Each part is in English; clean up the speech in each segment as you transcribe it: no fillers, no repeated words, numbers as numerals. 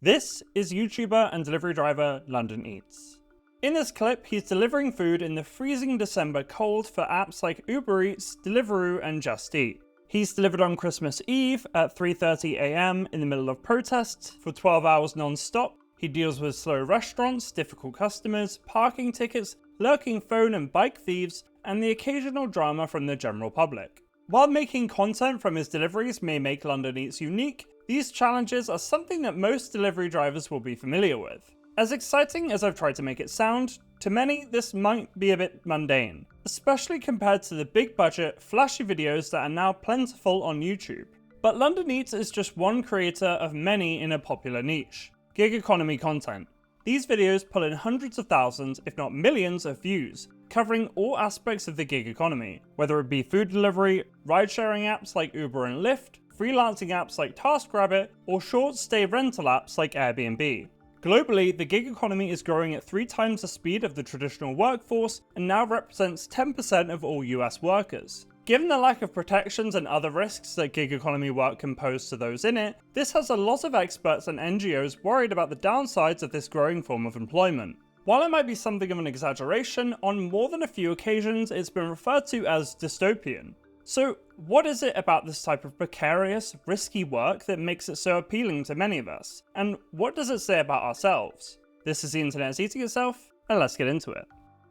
This is YouTuber and delivery driver London Eats. In this clip, he's delivering food in the freezing December cold for apps like Uber Eats, Deliveroo, and Just Eat. He's delivered on Christmas Eve at 3:30 AM in the middle of protests for 12 hours non-stop. He deals with slow restaurants, difficult customers, parking tickets, lurking phone and bike thieves, and the occasional drama from the general public. While making content from his deliveries may make London Eats unique, these challenges are something that most delivery drivers will be familiar with. As exciting as I've tried to make it sound, to many this might be a bit mundane, especially compared to the big budget, flashy videos that are now plentiful on YouTube. But London Eats is just one creator of many in a popular niche: gig economy content. These videos pull in hundreds of thousands, if not millions, of views, covering all aspects of the gig economy, whether it be food delivery, ride-sharing apps like Uber and Lyft, freelancing apps like TaskRabbit, or short-stay rental apps like Airbnb. Globally, the gig economy is growing at 3 times the speed of the traditional workforce and now represents 10% of all US workers. Given the lack of protections and other risks that gig economy work can pose to those in it, this has a lot of experts and NGOs worried about the downsides of this growing form of employment. While it might be something of an exaggeration, on more than a few occasions it's been referred to as dystopian. So what is it about this type of precarious, risky work that makes it so appealing to many of us? And what does it say about ourselves? This is the internet's eating itself, and let's get into it.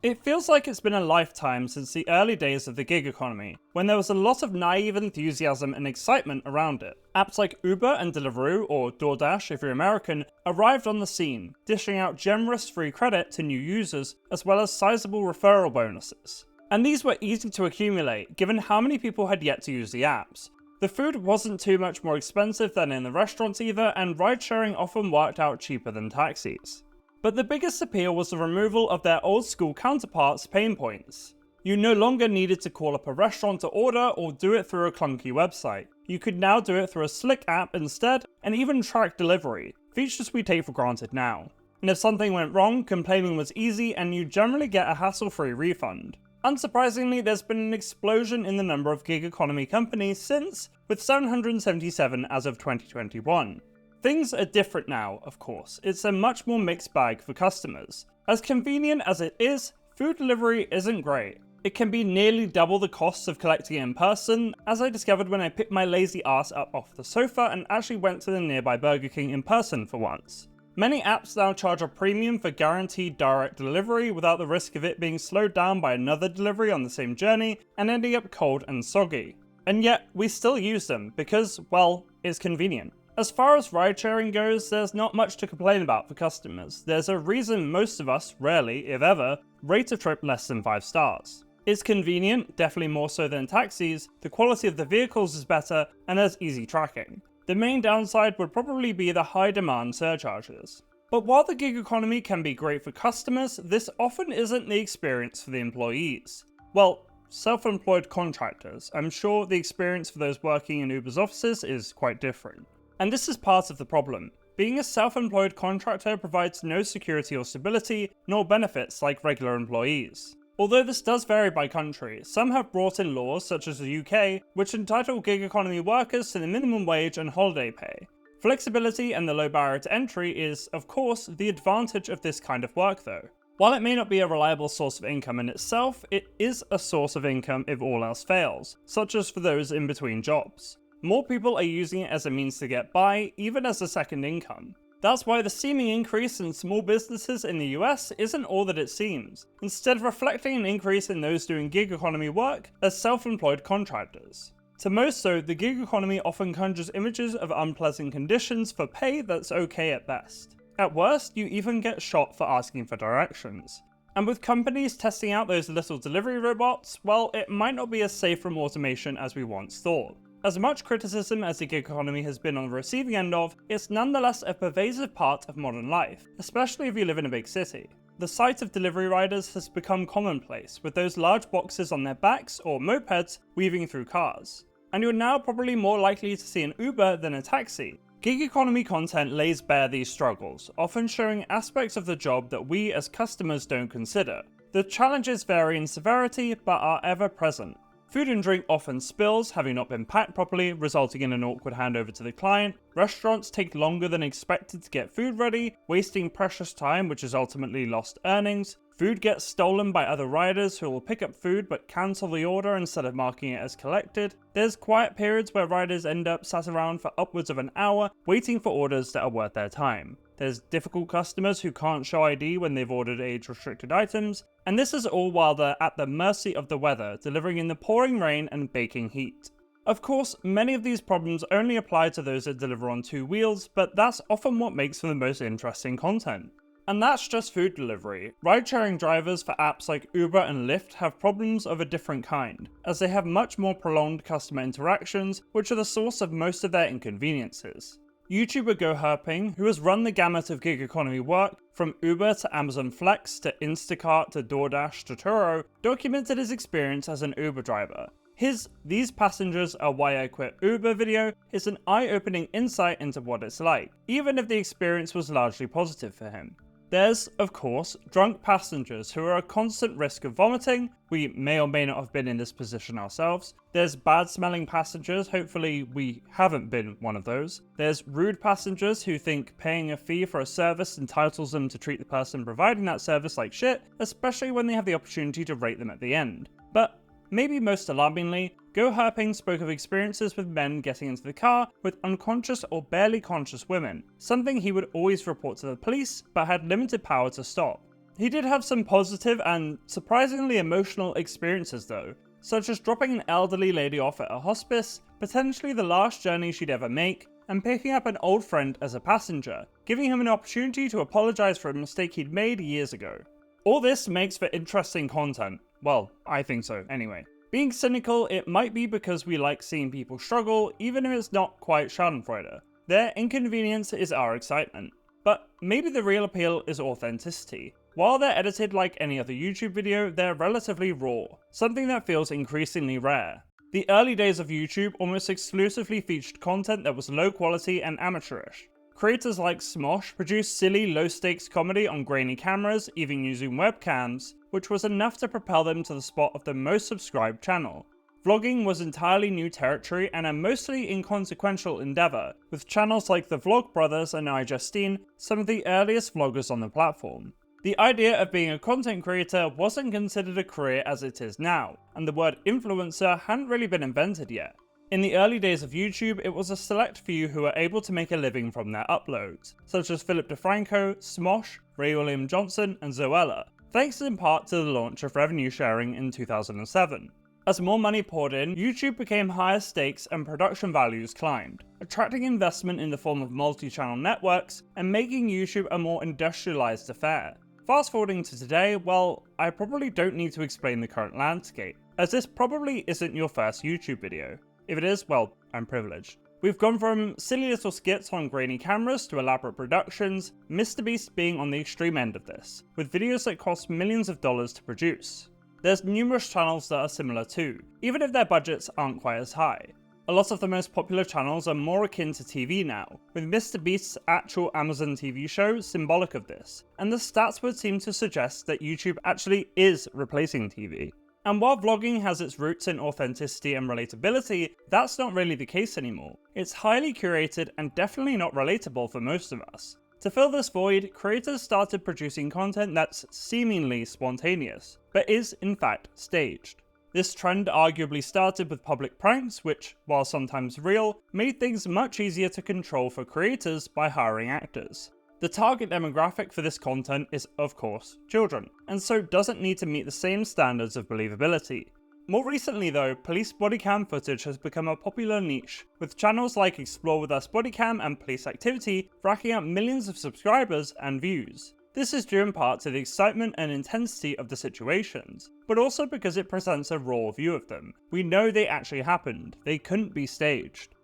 It feels like it's been a lifetime since the early days of the gig economy, when there was a lot of naive enthusiasm and excitement around it. Apps like Uber and Deliveroo, or DoorDash if you're American, arrived on the scene, dishing out generous free credit to new users, as well as sizable referral bonuses. And these were easy to accumulate, given how many people had yet to use the apps. The food wasn't too much more expensive than in the restaurants either, and ride-sharing often worked out cheaper than taxis. But the biggest appeal was the removal of their old-school counterparts' pain points. You no longer needed to call up a restaurant to order or do it through a clunky website. You could now do it through a slick app instead, and even track delivery, features we take for granted now. And if something went wrong, complaining was easy and you generally get a hassle-free refund. Unsurprisingly, there's been an explosion in the number of gig economy companies since, with 777 as of 2021. Things are different now, of course. It's a much more mixed bag for customers. As convenient as it is, food delivery isn't great. It can be nearly double the costs of collecting it in person, as I discovered when I picked my lazy ass up off the sofa and actually went to the nearby Burger King in person for once. Many apps now charge a premium for guaranteed direct delivery without the risk of it being slowed down by another delivery on the same journey and ending up cold and soggy. And yet, we still use them because, well, it's convenient. As far as ride-sharing goes, there's not much to complain about for customers. There's a reason most of us, rarely, if ever, rate a trip less than 5 stars. It's convenient, definitely more so than taxis, the quality of the vehicles is better, and there's easy tracking. The main downside would probably be the high demand surcharges. But while the gig economy can be great for customers, this often isn't the experience for the employees. Well, self-employed contractors. I'm sure the experience for those working in Uber's offices is quite different. And this is part of the problem. Being a self-employed contractor provides no security or stability, nor benefits like regular employees. Although this does vary by country, some have brought in laws, such as the UK, which entitle gig economy workers to the minimum wage and holiday pay. Flexibility and the low barrier to entry is, of course, the advantage of this kind of work though. While it may not be a reliable source of income in itself, it is a source of income if all else fails, such as for those in between jobs. More people are using it as a means to get by, even as a second income. That's why the seeming increase in small businesses in the US isn't all that it seems, instead reflecting an increase in those doing gig economy work as self-employed contractors. To most though, the gig economy often conjures images of unpleasant conditions for pay that's okay at best. At worst, you even get shot for asking for directions. And with companies testing out those little delivery robots, well, it might not be as safe from automation as we once thought. As much criticism as the gig economy has been on the receiving end of, it's nonetheless a pervasive part of modern life, especially if you live in a big city. The sight of delivery riders has become commonplace, with those large boxes on their backs or mopeds weaving through cars. And you're now probably more likely to see an Uber than a taxi. Gig economy content lays bare these struggles, often showing aspects of the job that we as customers don't consider. The challenges vary in severity, but are ever present. Food and drink often spills, having not been packed properly, resulting in an awkward handover to the client. Restaurants take longer than expected to get food ready, wasting precious time, which is ultimately lost earnings. Food gets stolen by other riders who will pick up food but cancel the order instead of marking it as collected. There's quiet periods where riders end up sat around for upwards of an hour waiting for orders that are worth their time. There's difficult customers who can't show ID when they've ordered age-restricted items, and this is all while they're at the mercy of the weather, delivering in the pouring rain and baking heat. Of course, many of these problems only apply to those that deliver on two wheels, but that's often what makes for the most interesting content. And that's just food delivery. Ride-sharing drivers for apps like Uber and Lyft have problems of a different kind, as they have much more prolonged customer interactions, which are the source of most of their inconveniences. YouTuber GoHerping, who has run the gamut of gig economy work, from Uber to Amazon Flex to Instacart to DoorDash to Turo, documented his experience as an Uber driver. His "These Passengers Are Why I Quit Uber" video is an eye-opening insight into what it's like, even if the experience was largely positive for him. There's, of course, drunk passengers who are a constant risk of vomiting. We may or may not have been in this position ourselves. There's bad-smelling passengers, hopefully we haven't been one of those. There's rude passengers who think paying a fee for a service entitles them to treat the person providing that service like shit, especially when they have the opportunity to rate them at the end. But maybe most alarmingly, GoHerping spoke of experiences with men getting into the car with unconscious or barely conscious women, something he would always report to the police, but had limited power to stop. He did have some positive and surprisingly emotional experiences though, such as dropping an elderly lady off at a hospice, potentially the last journey she'd ever make, and picking up an old friend as a passenger, giving him an opportunity to apologise for a mistake he'd made years ago. All this makes for interesting content. Well, I think so, anyway. Being cynical, it might be because we like seeing people struggle, even if it's not quite schadenfreude. Their inconvenience is our excitement. But maybe the real appeal is authenticity. While they're edited like any other YouTube video, they're relatively raw, something that feels increasingly rare. The early days of YouTube almost exclusively featured content that was low quality and amateurish. Creators like Smosh produced silly, low-stakes comedy on grainy cameras, even using webcams, which was enough to propel them to the spot of the most subscribed channel. Vlogging was entirely new territory and a mostly inconsequential endeavour, with channels like the Vlog Brothers and iJustine some of the earliest vloggers on the platform. The idea of being a content creator wasn't considered a career as it is now, and the word influencer hadn't really been invented yet. In the early days of YouTube, it was a select few who were able to make a living from their uploads, such as Philip DeFranco, Smosh, Ray William Johnson, and Zoella, thanks in part to the launch of revenue sharing in 2007. As more money poured in, YouTube became higher stakes and production values climbed, attracting investment in the form of multi-channel networks and making YouTube a more industrialized affair. Fast forwarding to today, well, I probably don't need to explain the current landscape, as this probably isn't your first YouTube video. If it is, well, I'm privileged. We've gone from silly little skits on grainy cameras to elaborate productions, MrBeast being on the extreme end of this, with videos that cost millions of dollars to produce. There's numerous channels that are similar too, even if their budgets aren't quite as high. A lot of the most popular channels are more akin to TV now, with MrBeast's actual Amazon TV show symbolic of this, and the stats would seem to suggest that YouTube actually is replacing TV. And while vlogging has its roots in authenticity and relatability, that's not really the case anymore. It's highly curated and definitely not relatable for most of us. To fill this void, creators started producing content that's seemingly spontaneous, but is in fact staged. This trend arguably started with public pranks, which, while sometimes real, made things much easier to control for creators by hiring actors. The target demographic for this content is, of course, children, and so doesn't need to meet the same standards of believability. More recently though, police bodycam footage has become a popular niche, with channels like Explore With Us Bodycam and Police Activity racking up millions of subscribers and views. This is due in part to the excitement and intensity of the situations, but also because it presents a raw view of them. We know they actually happened, they couldn't be staged.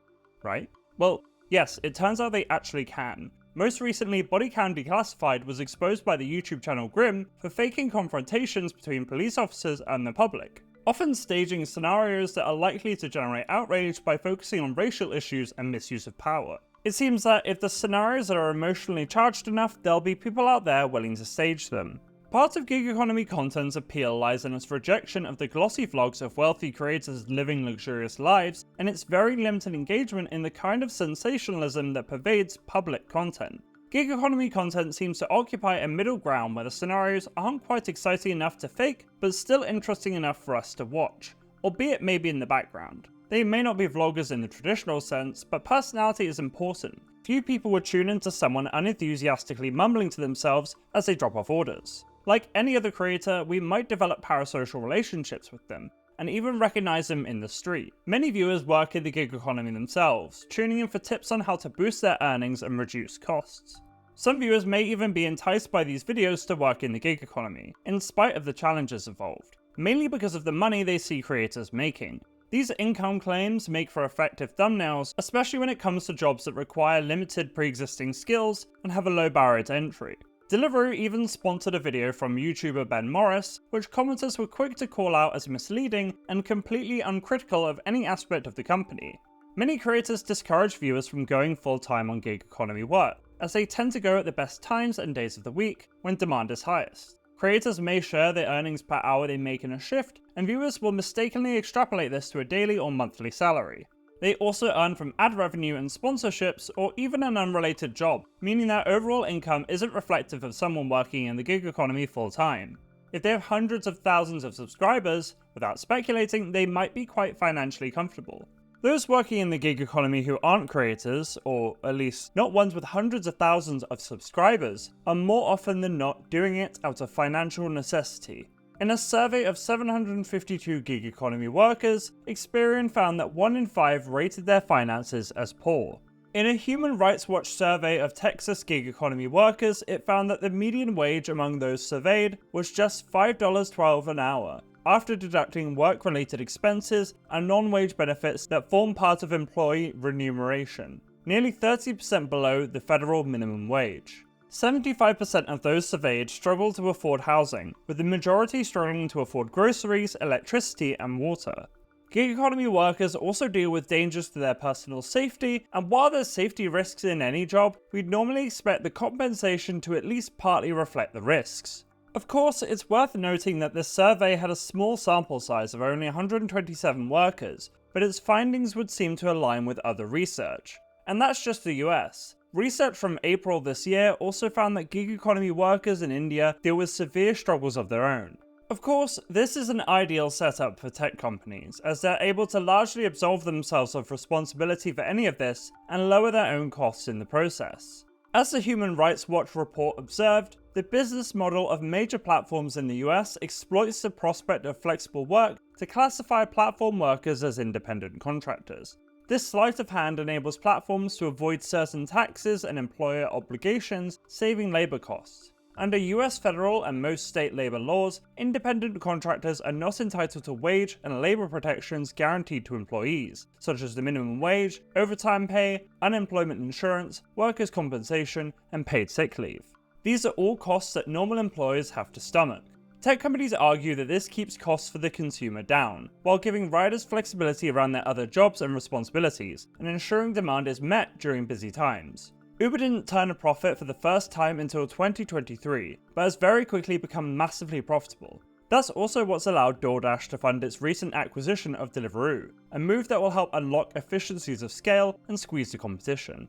Right? Well, yes, it turns out they actually can. Most recently, Bodycam Declassified was exposed by the YouTube channel Grim for faking confrontations between police officers and the public, often staging scenarios that are likely to generate outrage by focusing on racial issues and misuse of power. It seems that if the scenarios are emotionally charged enough, there'll be people out there willing to stage them. Part of gig economy content's appeal lies in its rejection of the glossy vlogs of wealthy creators living luxurious lives, and its very limited engagement in the kind of sensationalism that pervades public content. Gig economy content seems to occupy a middle ground where the scenarios aren't quite exciting enough to fake, but still interesting enough for us to watch, albeit maybe in the background. They may not be vloggers in the traditional sense, but personality is important. Few people would tune into someone unenthusiastically mumbling to themselves as they drop off orders. Like any other creator, we might develop parasocial relationships with them, and even recognize them in the street. Many viewers work in the gig economy themselves, tuning in for tips on how to boost their earnings and reduce costs. Some viewers may even be enticed by these videos to work in the gig economy, in spite of the challenges involved, mainly because of the money they see creators making. These income claims make for effective thumbnails, especially when it comes to jobs that require limited pre-existing skills and have a low barrier to entry. Deliveroo even sponsored a video from YouTuber Ben Morris, which commenters were quick to call out as misleading and completely uncritical of any aspect of the company. Many creators discourage viewers from going full-time on gig economy work, as they tend to go at the best times and days of the week, when demand is highest. Creators may share their earnings per hour they make in a shift, and viewers will mistakenly extrapolate this to a daily or monthly salary. They also earn from ad revenue and sponsorships, or even an unrelated job, meaning their overall income isn't reflective of someone working in the gig economy full-time. If they have hundreds of thousands of subscribers, without speculating, they might be quite financially comfortable. Those working in the gig economy who aren't creators, or at least not ones with hundreds of thousands of subscribers, are more often than not doing it out of financial necessity. In a survey of 752 gig economy workers, Experian found that 1 in 5 rated their finances as poor. In a Human Rights Watch survey of Texas gig economy workers, it found that the median wage among those surveyed was just $5.12 an hour, after deducting work-related expenses and non-wage benefits that form part of employee remuneration, nearly 30% below the federal minimum wage. 75% of those surveyed struggle to afford housing, with the majority struggling to afford groceries, electricity, and water. Gig economy workers also deal with dangers to their personal safety, and while there's safety risks in any job, we'd normally expect the compensation to at least partly reflect the risks. Of course, it's worth noting that this survey had a small sample size of only 127 workers, but its findings would seem to align with other research. And that's just the US. Research from April this year also found that gig economy workers in India deal with severe struggles of their own. Of course, this is an ideal setup for tech companies, as they're able to largely absolve themselves of responsibility for any of this and lower their own costs in the process. As the Human Rights Watch report observed, the business model of major platforms in the US exploits the prospect of flexible work to classify platform workers as independent contractors. This sleight of hand enables platforms to avoid certain taxes and employer obligations, saving labor costs. Under US federal and most state labor laws, independent contractors are not entitled to wage and labor protections guaranteed to employees, such as the minimum wage, overtime pay, unemployment insurance, workers' compensation, and paid sick leave. These are all costs that normal employers have to stomach. Tech companies argue that this keeps costs for the consumer down, while giving riders flexibility around their other jobs and responsibilities, and ensuring demand is met during busy times. Uber didn't turn a profit for the first time until 2023, but has very quickly become massively profitable. That's also what's allowed DoorDash to fund its recent acquisition of Deliveroo, a move that will help unlock efficiencies of scale and squeeze the competition.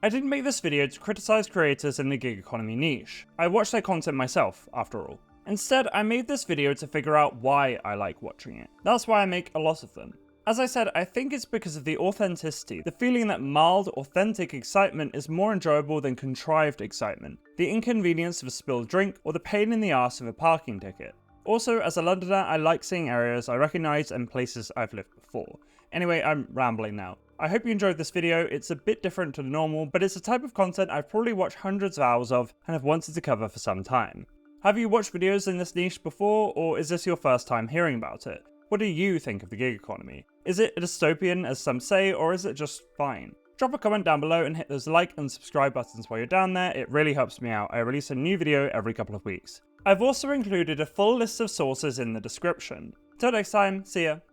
I didn't make this video to criticize creators in the gig economy niche. I watch their content myself, after all. Instead, I made this video to figure out why I like watching it. That's why I make a lot of them. As I said, I think it's because of the authenticity, the feeling that mild, authentic excitement is more enjoyable than contrived excitement, the inconvenience of a spilled drink, or the pain in the arse of a parking ticket. Also, as a Londoner, I like seeing areas I recognise and places I've lived before. Anyway, I'm rambling now. I hope you enjoyed this video. It's a bit different to the normal, but it's a type of content I've probably watched hundreds of hours of and have wanted to cover for some time. Have you watched videos in this niche before, or is this your first time hearing about it? What do you think of the gig economy? Is it dystopian as some say, or is it just fine? Drop a comment down below and hit those like and subscribe buttons while you're down there. It really helps me out. I release a new video every couple of weeks. I've also included a full list of sources in the description. Till next time, see ya.